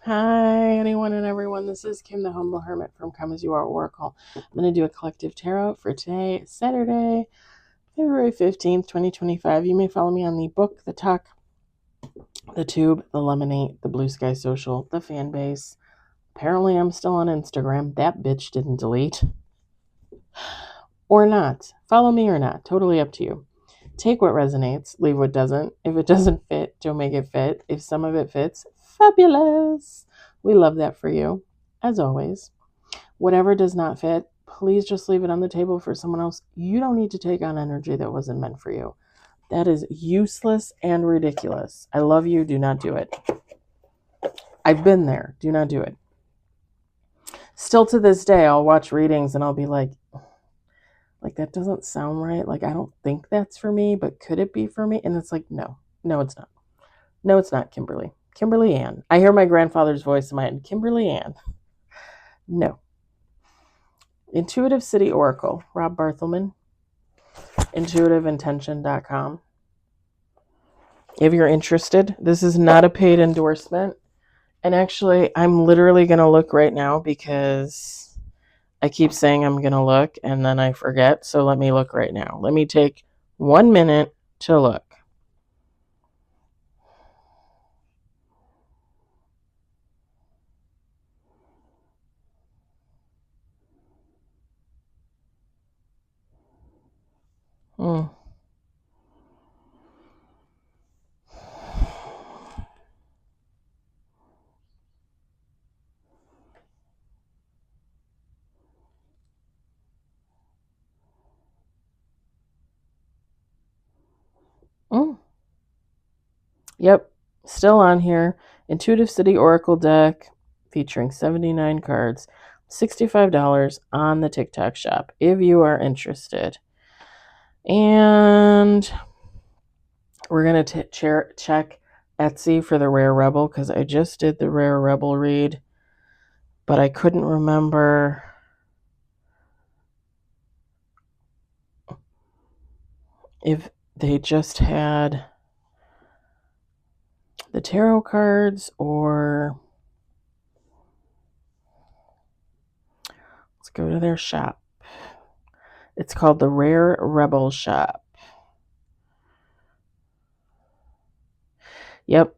Hi, anyone and everyone. This is Kim, the Humble Hermit from Come As You Are Oracle. I'm going to do a collective tarot for today, Saturday, February 15th, 2025. You may follow me on the book, the talk, the tube, the lemonade, the blue sky social, the fan base. Apparently, I'm still on Instagram. That bitch didn't delete. Or not. Follow me or not. Totally up to you. Take what resonates, leave what doesn't. If it doesn't fit, don't make it fit. If some of it fits, fabulous. We love that for you, as always. Whatever does not fit, please just leave it on the table for someone else. You don't need to take on energy that wasn't meant for you. That is useless and ridiculous. I love you. Do not do it. I've been there. Do not do it. Still to this day, I'll watch readings and I'll be like, that doesn't sound right. I don't think that's for me, but could it be for me? And it's like, no, it's not. No, it's not, Kimberly. Kimberly Ann. I hear my grandfather's voice in my head. Kimberly Ann. No. Intuitive City Oracle. Rob Barthelman. IntuitiveIntention.com. If you're interested, this is not a paid endorsement. And actually, I'm literally going to look right now because I keep saying I'm going to look and then I forget. So let me look right now. Let me take 1 minute to look. Yep, still on here. Intuitive City Oracle deck featuring 79 cards, $65 on the TikTok shop if you are interested. And we're going to check Etsy for the Rare Rebel because I just did the Rare Rebel read, but I couldn't remember if they just had the tarot cards or... Let's go to their shop. It's called the Rare Rebel Shop. Yep,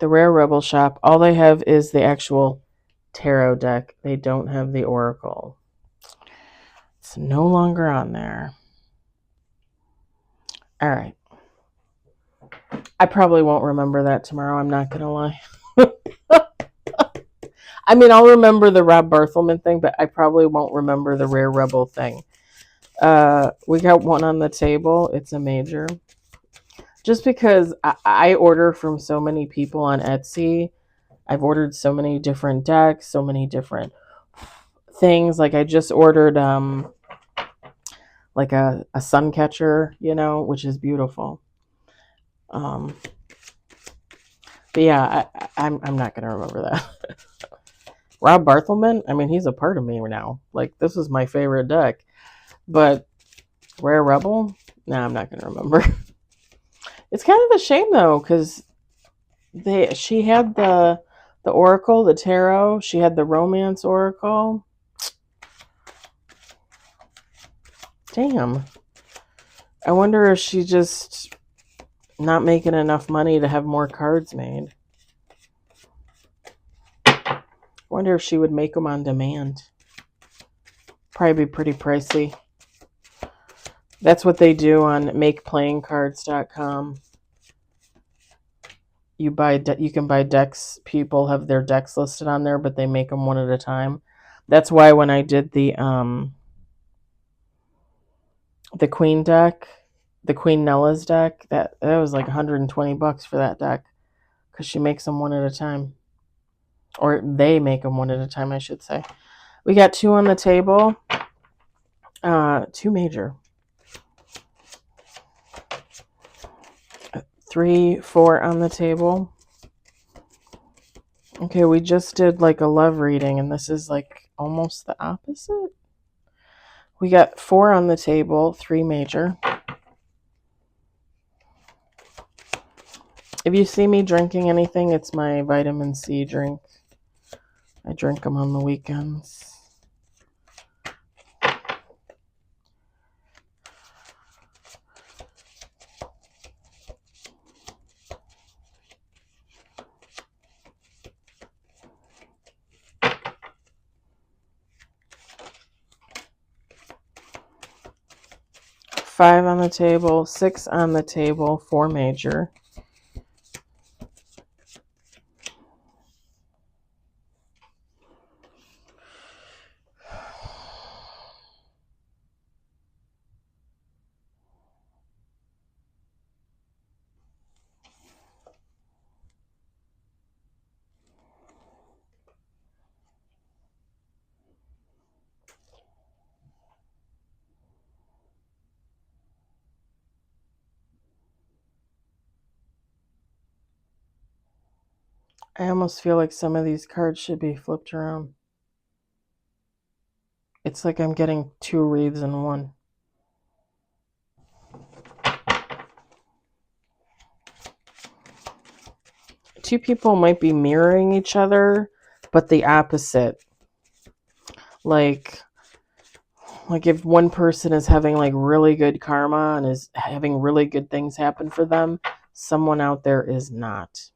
the Rare Rebel Shop. All they have is the actual tarot deck. They don't have the oracle. It's no longer on there. All right. I probably won't remember that tomorrow. I'm not going to lie. I mean, I'll remember the Rob Barthelman thing, but I probably won't remember the Rare Rebel thing. We got one on the table. It's a major. Just because I order from so many people on Etsy. I've ordered so many different decks, so many different things. Like I just ordered like a sun catcher, which is beautiful. But yeah, I'm not gonna remember that. Rob Barthelman, I mean, he's a part of me now. Like this is my favorite deck. But Rare Rebel, nah, I'm not gonna remember. It's kind of a shame though, because she had the oracle, the tarot, she had the romance oracle. Damn. I wonder if she just not making enough money to have more cards made. I wonder if she would make them on demand. Probably be pretty pricey. That's what they do on makeplayingcards.com. You can buy decks. People have their decks listed on there, but they make them one at a time. That's why when I did the Queen deck, the Queen Nella's deck, that was like $120 for that deck because she makes them one at a time. Or they make them one at a time, I should say. We got 2 on the table. 2 major. 3, 4 on the table. Okay, we just did like a love reading, and this is like almost the opposite. We got 4 on the table, 3 major. If you see me drinking anything, it's my vitamin C drink. I drink them on the weekends. Five on the table, 6 on the table, 4 major. I almost feel like some of these cards should be flipped around. It's like I'm getting 2 reads in one. Two people might be mirroring each other, but the opposite. Like if one person is having like really good karma and is having really good things happen for them, someone out there is not.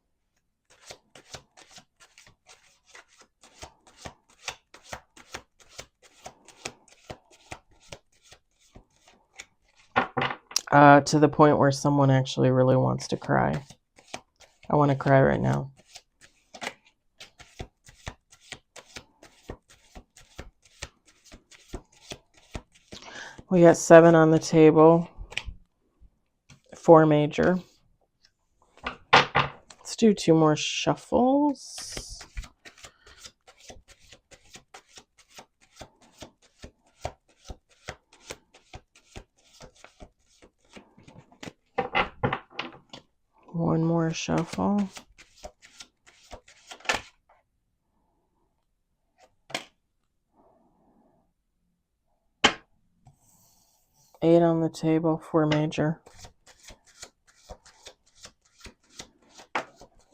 To the point where someone actually really wants to cry. I want to cry right now. We got 7 on the table, 4 major. Let's do 2 more shuffles. One more shuffle. Eight on the table, 4 major.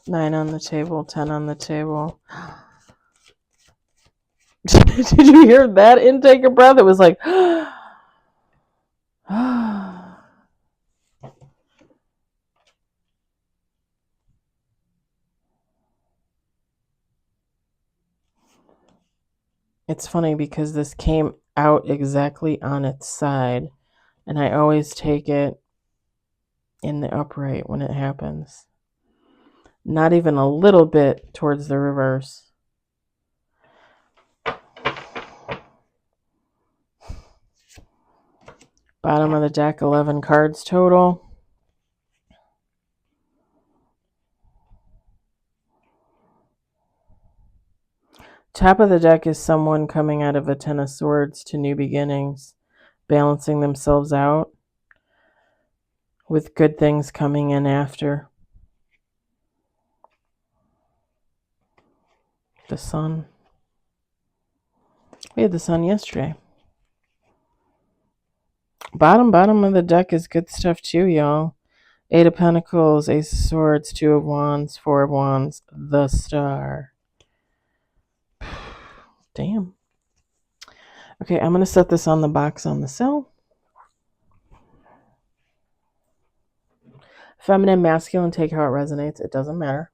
9 on the table, 10 on the table. Did you hear that intake of breath? It was like, it's funny because this came out exactly on its side, and I always take it in the upright when it happens. Not even a little bit towards the reverse. Bottom of the deck, 11 cards total. Top of the deck is someone coming out of a 10 of swords to new beginnings, balancing themselves out with good things coming in after. The sun. We had the sun yesterday. Bottom of the deck is good stuff too, y'all. 8 of Pentacles, Ace of Swords, 2 of Wands, 4 of Wands, the Star. Damn. Okay, I'm going to set this on the box on the cell. Feminine, masculine, take how it resonates. It doesn't matter.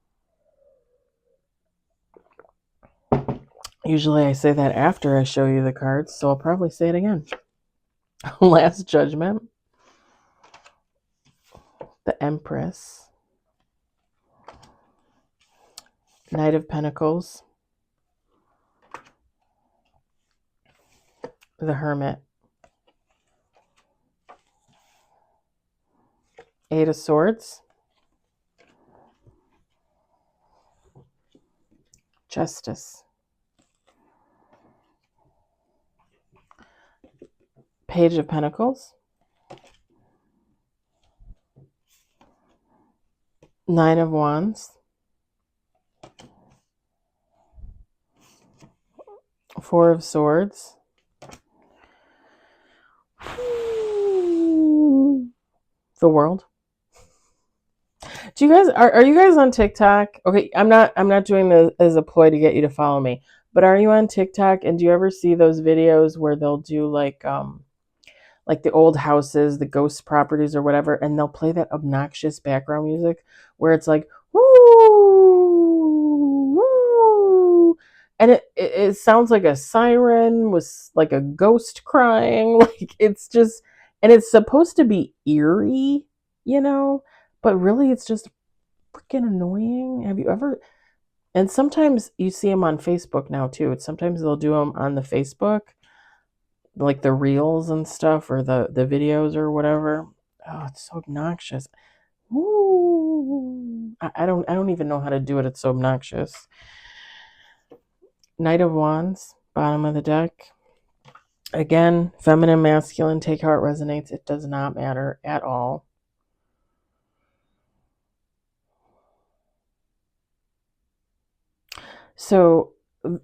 Usually I say that after I show you the cards, so I'll probably say it again. Last Judgment. The Empress. Knight of Pentacles. The Hermit. 8 of Swords. Justice. Page of Pentacles. 9 of Wands. 4 of Swords. The World. Do you guys are you guys on TikTok? Okay, I'm not doing this as a ploy to get you to follow me, But are you on TikTok? And do you ever see those videos where they'll do like the old houses, the ghost properties or whatever, and they'll play that obnoxious background music where it's like, woo, woo, and it sounds like a siren with like a ghost crying. Like it's just, and it's supposed to be eerie, but really it's just freaking annoying. Have you ever? And sometimes you see them on Facebook now too. Sometimes they'll do them on the Facebook, like the reels and stuff, or the videos or whatever. Oh, it's so obnoxious. Ooh. I don't even know how to do it. It's so obnoxious. Knight of Wands, bottom of the deck. Again, feminine, masculine, take how it resonates. It does not matter at all. So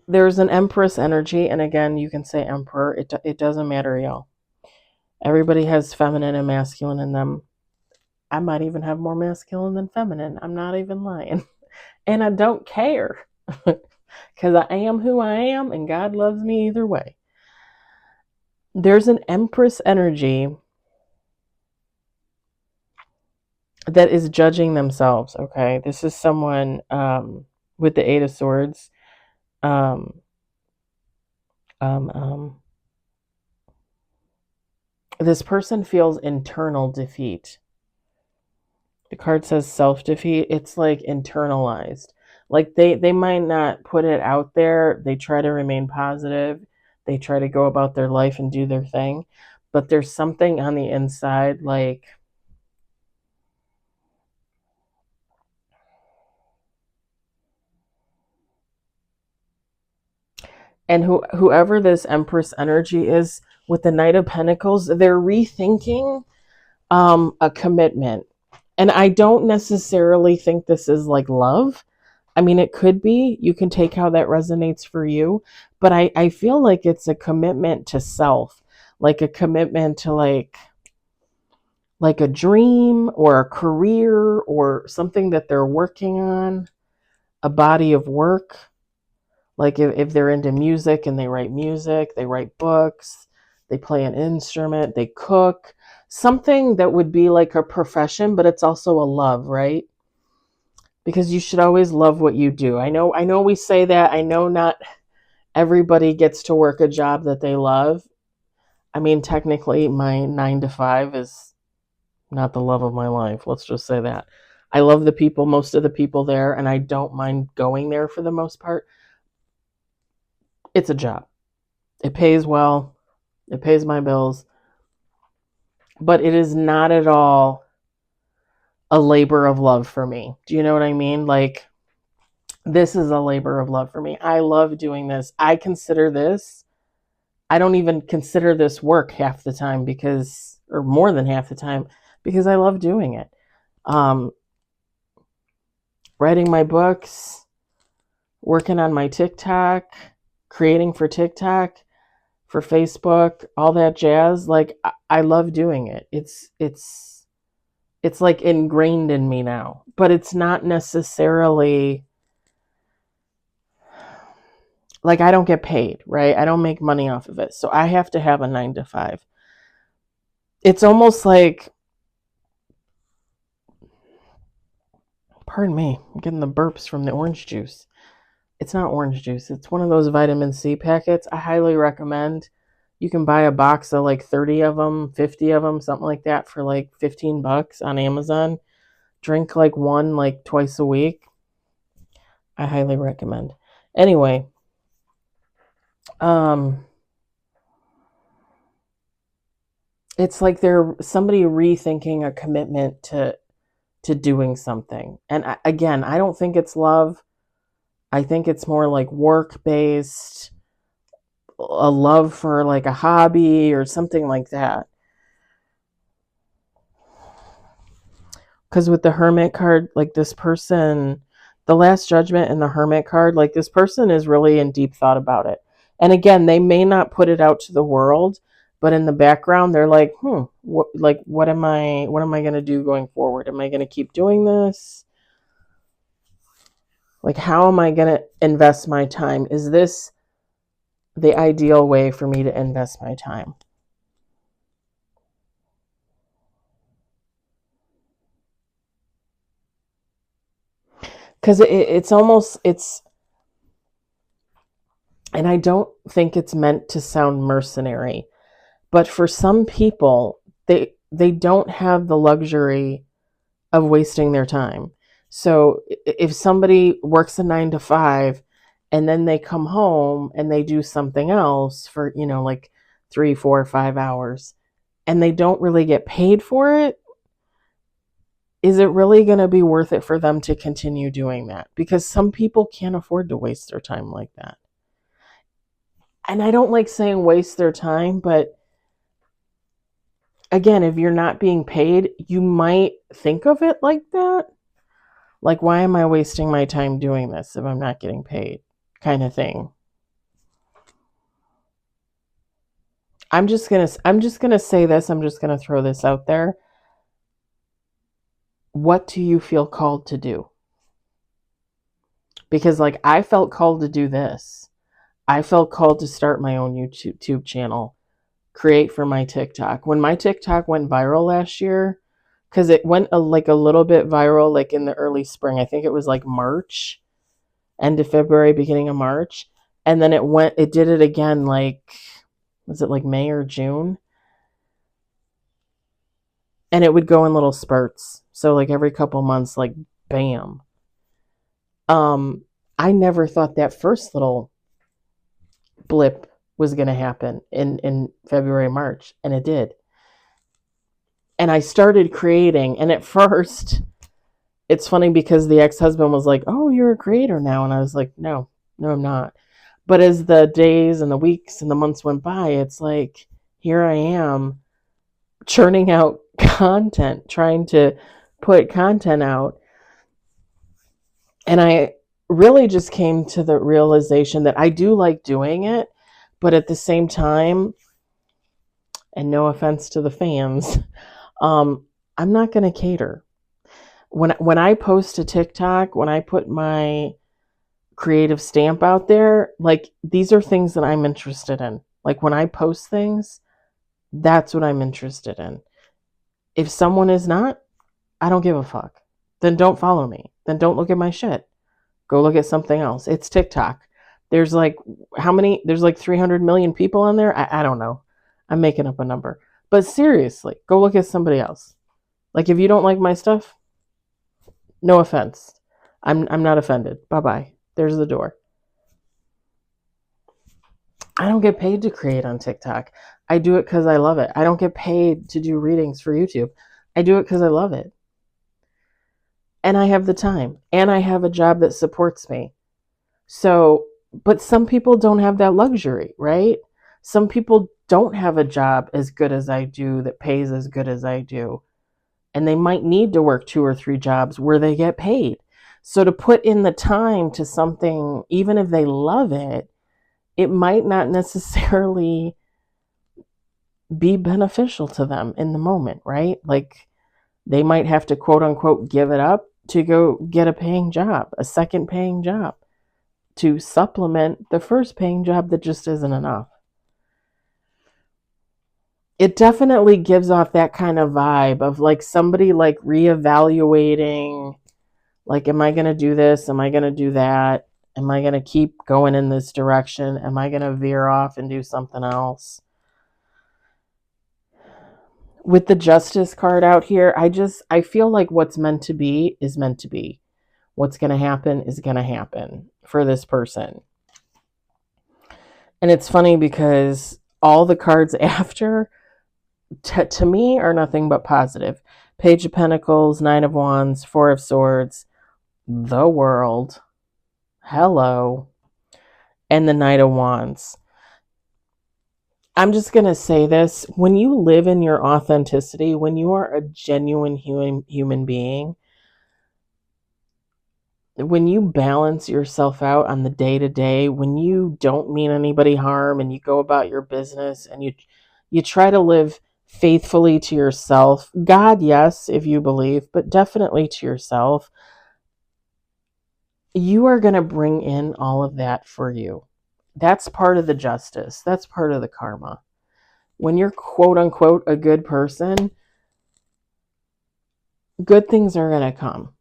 there's an Empress energy, and again, you can say Emperor. It doesn't matter, y'all. Everybody has feminine and masculine in them. I might even have more masculine than feminine. I'm not even lying. And I don't care. Because I am who I am, and God loves me either way. There's an Empress energy that is judging themselves, okay? This is someone with the Eight of Swords. This person feels internal defeat. The card says self-defeat. It's like internalized. Like they might not put it out there. They try to remain positive. They try to go about their life and do their thing. But there's something on the inside, like, and whoever this Empress energy is with the Knight of Pentacles, they're rethinking a commitment. And I don't necessarily think this is like love. I mean, it could be. You can take how that resonates for you. But I feel like it's a commitment to self, like a commitment to like a dream or a career or something that they're working on, a body of work. Like if they're into music and they write books, they play an instrument, they cook, something that would be like a profession, but it's also a love, right? Because you should always love what you do. I know we say that. I know not everybody gets to work a job that they love. I mean, technically my 9 to 5 is not the love of my life. Let's just say that. I love the people, most of the people there, and I don't mind going there for the most part. It's a job. It pays well. It pays my bills. But it is not at all a labor of love for me. Do you know what I mean? Like, this is a labor of love for me. I love doing this. I don't even consider this work half the time or more than half the time, because I love doing it. Writing my books, working on my TikTok, creating for TikTok, for Facebook, all that jazz. Like, I love doing it. It's like ingrained in me now, but it's not necessarily like I don't get paid, right? I don't make money off of it. So I have to have a 9 to 5. It's almost like, pardon me, I'm getting the burps from the orange juice. It's not orange juice. It's one of those vitamin C packets. I highly recommend. You can buy a box of like 30 of them, 50 of them, something like that for like $15 on Amazon. Drink like one like twice a week. I highly recommend. Anyway, it's like they're somebody rethinking a commitment to doing something. And again, I don't think it's love. I think it's more like work based, a love for like a hobby or something like that. Because with the Hermit card, like this person, the Last Judgment and the Hermit card, like this person is really in deep thought about it. And again, they may not put it out to the world, but in the background, they're like, what am I going to do going forward? Am I going to keep doing this? Like, how am I going to invest my time? Is this the ideal way for me to invest my time. Because and I don't think it's meant to sound mercenary, but for some people, they don't have the luxury of wasting their time. So if somebody works a 9 to 5 and then they come home and they do something else for, like 3, 4, 5 hours, and they don't really get paid for it, is it really going to be worth it for them to continue doing that? Because some people can't afford to waste their time like that. And I don't like saying waste their time, but again, if you're not being paid, you might think of it like that. Like, why am I wasting my time doing this if I'm not getting paid? Kind of thing. I'm just gonna say this. I'm just gonna throw this out there. What do you feel called to do? Because like I felt called to do this. I felt called to start my own YouTube channel, create for my TikTok. When my TikTok went viral last year, because it went a little bit viral like in the early spring. I think it was like March, end of February, beginning of March. And then it did it again like, was it like May or June? And it would go in little spurts. So like every couple months, like bam. I never thought that first little blip was going to happen in February, March, and it did. And I started creating, and at first, it's funny because the ex-husband was like, "Oh, you're a creator now," and I was like, "No, I'm not." But as the days and the weeks and the months went by, it's like, here I am churning out content, trying to put content out. And I really just came to the realization that I do like doing it, but at the same time, and no offense to the fans, I'm not going to cater. When I post a TikTok, when I put my creative stamp out there, like these are things that I'm interested in. Like when I post things, that's what I'm interested in. If someone is not, I don't give a fuck. Then don't follow me. Then don't look at my shit. Go look at something else. It's TikTok. There's like how many? There's like 300 million people on there. I don't know. I'm making up a number. But seriously, go look at somebody else. Like if you don't like my stuff, no offense. I'm not offended. Bye-bye. There's the door. I don't get paid to create on TikTok. I do it because I love it. I don't get paid to do readings for YouTube. I do it because I love it. And I have the time. And I have a job that supports me. So, but some people don't have that luxury, right? Some people don't have a job as good as I do that pays as good as I do. And they might need to work 2 or 3 jobs where they get paid. So to put in the time to something, even if they love it, it might not necessarily be beneficial to them in the moment, right? Like they might have to quote unquote give it up to go get a paying job, a second paying job, to supplement the first paying job that just isn't enough. It definitely gives off that kind of vibe of like somebody like reevaluating, like, am I going to do this? Am I going to do that? Am I going to keep going in this direction? Am I going to veer off and do something else? With the justice card out here, I feel like what's meant to be is meant to be. What's going to happen is going to happen for this person. And it's funny because all the cards after to me are nothing but positive. Page of Pentacles, Nine of Wands, Four of Swords, the World, hello, and the Knight of Wands. I'm just going to say this. When you live in your authenticity, when you are a genuine human being, when you balance yourself out on the day-to-day, when you don't mean anybody harm and you go about your business and you try to live faithfully to yourself, God, yes, if you believe, but definitely to yourself, you are going to bring in all of that for you. That's part of the justice. That's part of the karma. When you're quote unquote a good person, good things are going to come.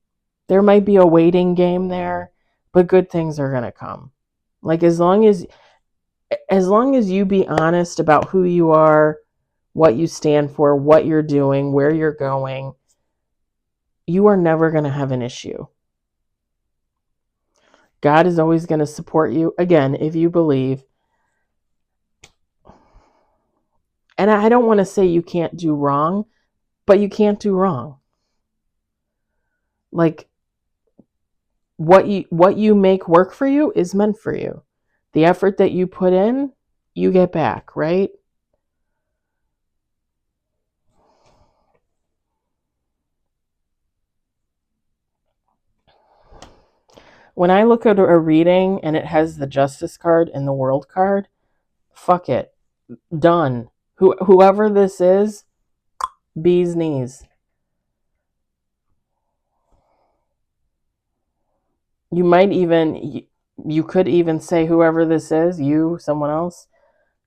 There might be a waiting game there, but good things are going to come. Like as long as you be honest about who you are, what you stand for, what you're doing, where you're going, you are never going to have an issue. God is always going to support you. Again, if you believe. And I don't want to say you can't do wrong, but you can't do wrong. Like what you make work for you is meant for you. The effort that you put in, you get back, right? When I look at a reading and it has the Justice card and the World card, fuck it. Done. Whoever this is, bee's knees. You might even, you could even say whoever this is, you, someone else,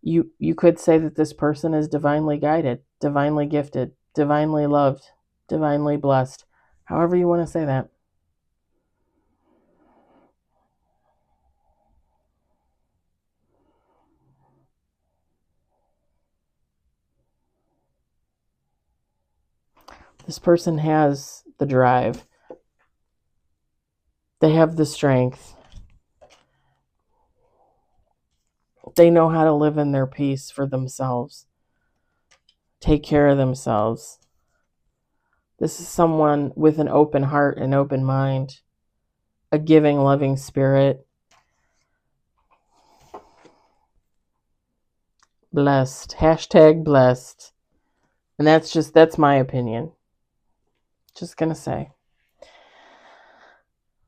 you could say that this person is divinely guided, divinely gifted, divinely loved, divinely blessed. However you want to say that. This person has the drive. They have the strength. They know how to live in their peace for themselves. Take care of themselves. This is someone with an open heart and open mind, a giving, loving spirit. Blessed. Hashtag blessed. And that's my opinion. Just gonna say.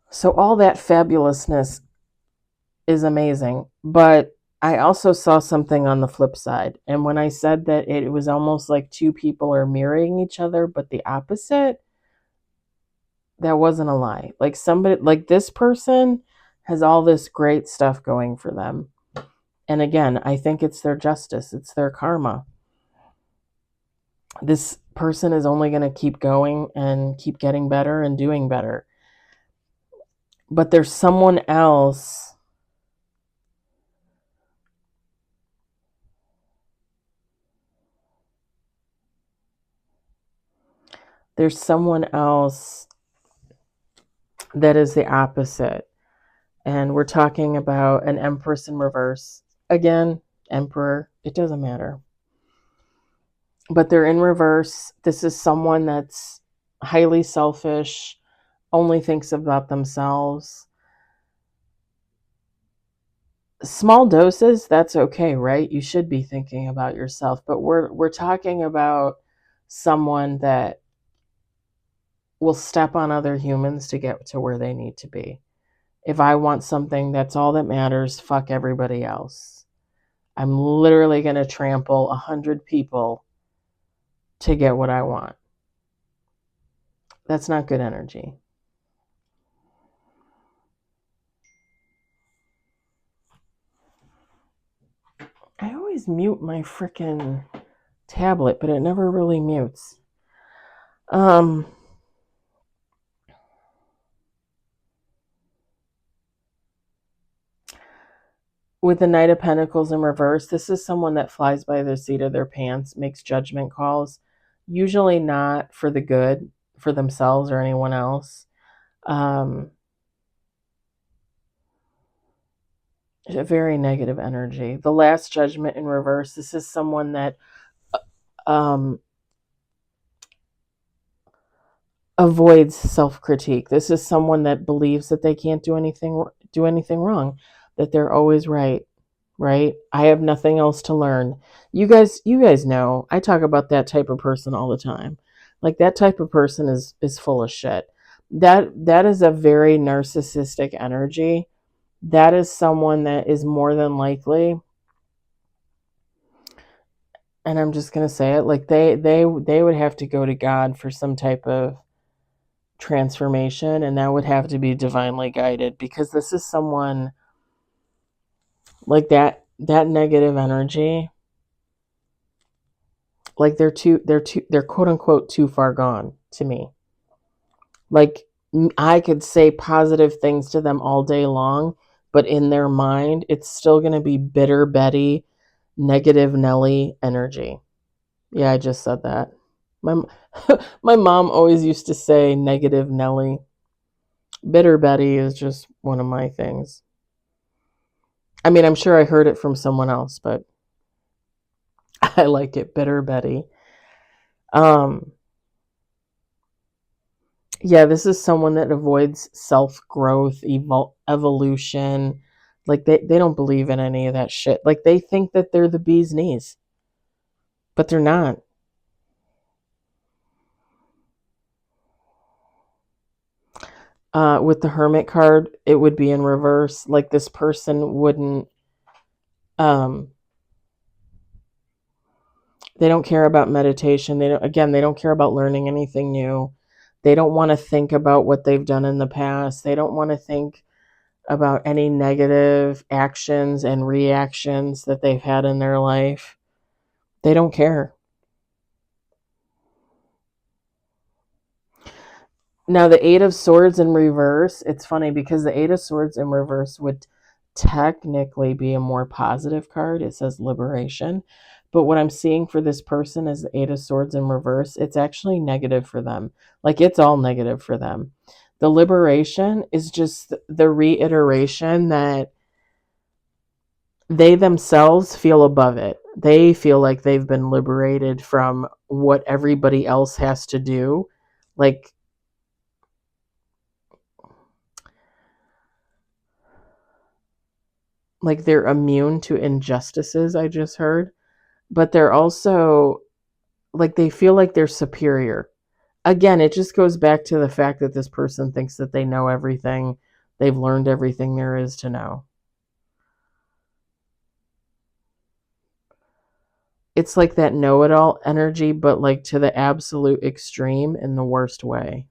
So all that fabulousness is amazing, but I also saw something on the flip side. And when I said that it was almost like two people are mirroring each other, but the opposite, that wasn't a lie. Like somebody, like this person has all this great stuff going for them. And again, I think it's their justice, it's their karma. This person is only going to keep going and keep getting better and doing better. But there's someone else that is the opposite. And we're talking about an Empress in reverse. Again, Emperor, it doesn't matter. But they're in reverse. This is someone that's highly selfish, only thinks about themselves. Small doses, that's okay, right? You should be thinking about yourself. But we're talking about someone that will step on other humans to get to where they need to be. If I want something, that's all that matters. Fuck everybody else. I'm literally going to trample 100 people to get what I want. That's not good energy. I always mute my freaking tablet, but it never really mutes. With the Knight of Pentacles in reverse, this is someone that flies by the seat of their pants, makes judgment calls, usually not for the good, for themselves or anyone else. A very negative energy. The Last Judgment in reverse, this is someone that avoids self-critique. This is someone that believes that they can't do anything wrong, that they're always right. I have nothing else to learn. You guys know I talk about that type of person all the time. Like that type of person is full of shit. That is a very narcissistic energy. That is someone that is more than likely, and I'm just going to say it, like they would have to go to God for some type of transformation, and that would have to be divinely guided, because this is someone Like that negative energy, like they're quote unquote too far gone to me. Like I could say positive things to them all day long, but in their mind, it's still going to be bitter Betty, negative Nelly energy. Yeah, I just said that. My my mom always used to say negative Nelly. Bitter Betty is just one of my things. I mean, I'm sure I heard it from someone else, but I like it. Bitter Betty. Um, yeah, this is someone that avoids self-growth, evolution. Like they don't believe in any of that shit. Like they think that they're the bee's knees, but they're not. With the Hermit card, it would be in reverse. Like this person wouldn't, um, they don't care about meditation. They don't care about learning anything new. They don't want to think about what they've done in the past. They don't want to think about any negative actions and reactions that they've had in their life. They don't care. Now, the Eight of Swords in reverse, it's funny because the Eight of Swords in reverse would technically be a more positive card. It says liberation. But what I'm seeing for this person is the Eight of Swords in reverse. It's actually negative for them. Like it's all negative for them. The liberation is just the reiteration that they themselves feel above it. They feel like they've been liberated from what everybody else has to do. Like they're immune to injustices, I just heard. But they're also like they feel like they're superior. Again, it just goes back to the fact that this person thinks that they know everything. They've learned everything there is to know. It's like that know-it-all energy, but like to the absolute extreme in the worst way.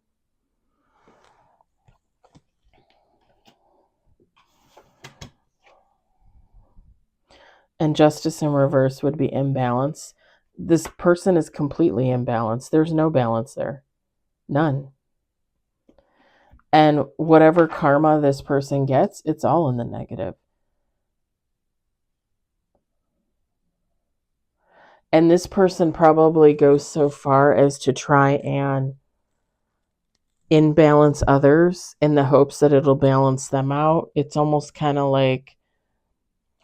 And justice in reverse would be imbalance. This person is completely imbalanced. There's no balance there. None. And whatever karma this person gets, it's all in the negative. And this person probably goes so far as to try and imbalance others in the hopes that it'll balance them out. It's almost kind of like,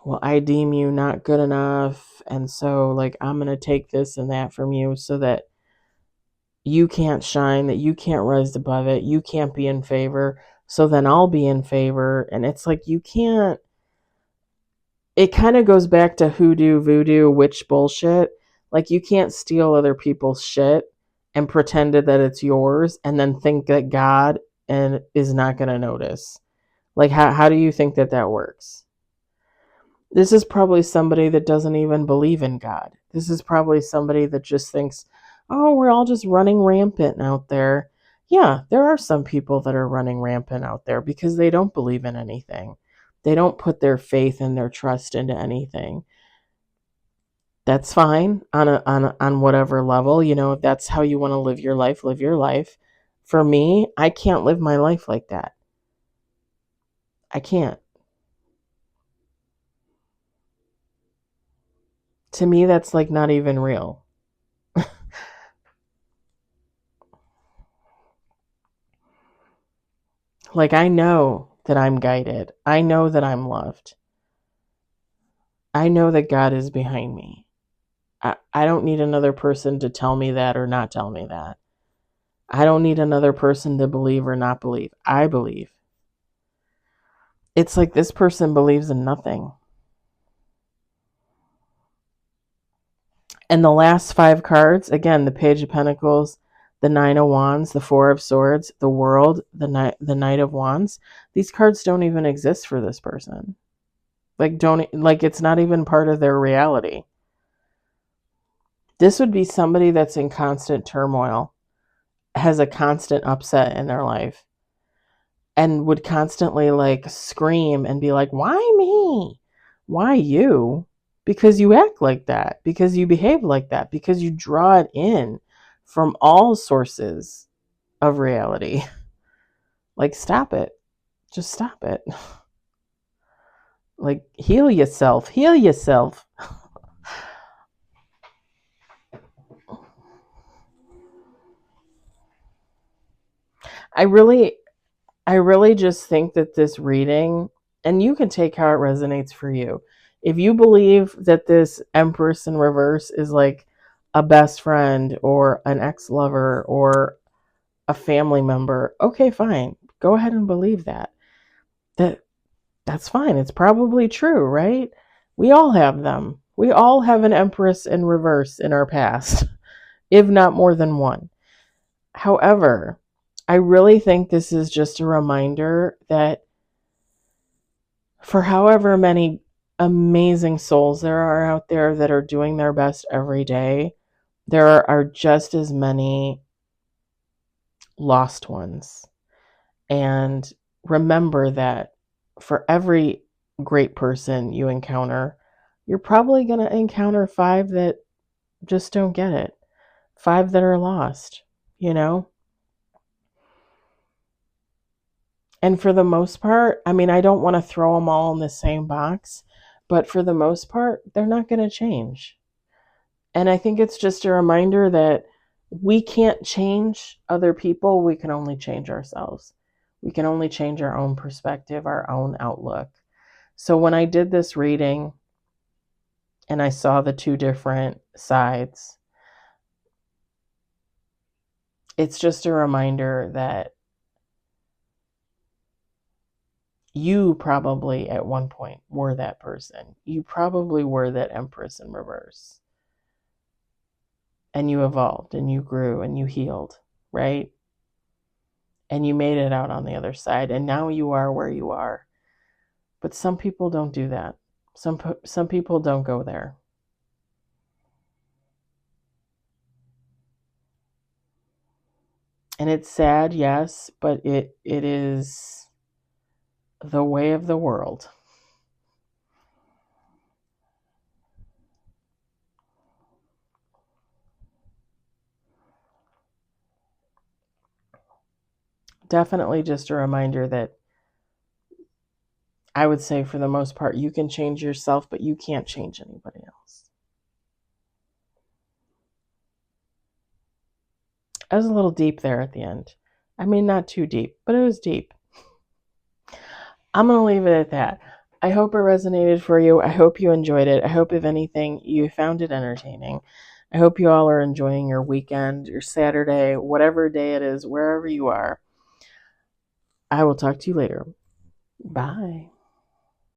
well, I deem you not good enough. And so, like, I'm going to take this and that from you so that you can't shine, that you can't rise above it, you can't be in favor. So then I'll be in favor. And it's like, you can't. It kind of goes back to hoodoo, voodoo, witch bullshit. Like, you can't steal other people's shit and pretend that it's yours and then think that God and is not going to notice. Like, how do you think that that works? This is probably somebody that doesn't even believe in God. This is probably somebody that just thinks, oh, we're all just running rampant out there. Yeah, there are some people that are running rampant out there because they don't believe in anything. They don't put their faith and their trust into anything. That's fine on whatever level. You know, if that's how you want to live your life, live your life. For me, I can't live my life like that. I can't. To me, that's like not even real. Like, I know that I'm guided. I know that I'm loved. I know that God is behind me. I don't need another person to tell me that or not tell me that. I don't need another person to believe or not believe. I believe. It's like this person believes in nothing. And the last five cards, again, the Page of Pentacles, the Nine of Wands, the Four of Swords, the World, the Knight of Wands. These cards don't even exist for this person. Like it's not even part of their reality. This would be somebody that's in constant turmoil, has a constant upset in their life, and would constantly like scream and be like, "Why me? Why you? Because you act like that, because you behave like that, because you draw it in from all sources of reality. Like, stop it. Just stop it. Like, heal yourself. Heal yourself. I really just think that this reading, and you can take how it resonates for you. If you believe that this Empress in reverse is like a best friend or an ex-lover or a family member, okay, fine. Go ahead and believe that. That's fine. It's probably true, right? We all have them. We all have an Empress in reverse in our past, if not more than one. However, I really think this is just a reminder that for however many amazing souls there are out there that are doing their best every day, there are just as many lost ones. And remember that for every great person you encounter, you're probably going to encounter 5 that just don't get it, 5 that are lost, you know? And for the most part, I mean, I don't want to throw them all in the same box, but for the most part, they're not going to change. And I think it's just a reminder that we can't change other people. We can only change ourselves. We can only change our own perspective, our own outlook. So when I did this reading and I saw the 2 different sides, it's just a reminder that you probably at one point were that person. You probably were that Empress in reverse. And you evolved and you grew and you healed, right? And you made it out on the other side. And now you are where you are. But some people don't do that. Some people don't go there. And it's sad, yes, but it is the way of the world. Definitely just a reminder that I would say for the most part, you can change yourself, but you can't change anybody else. I was a little deep there at the end. I mean, not too deep, but it was deep. I'm going to leave it at that. I hope it resonated for you. I hope you enjoyed it. I hope, if anything, you found it entertaining. I hope you all are enjoying your weekend, your Saturday, whatever day it is, wherever you are. I will talk to you later. Bye.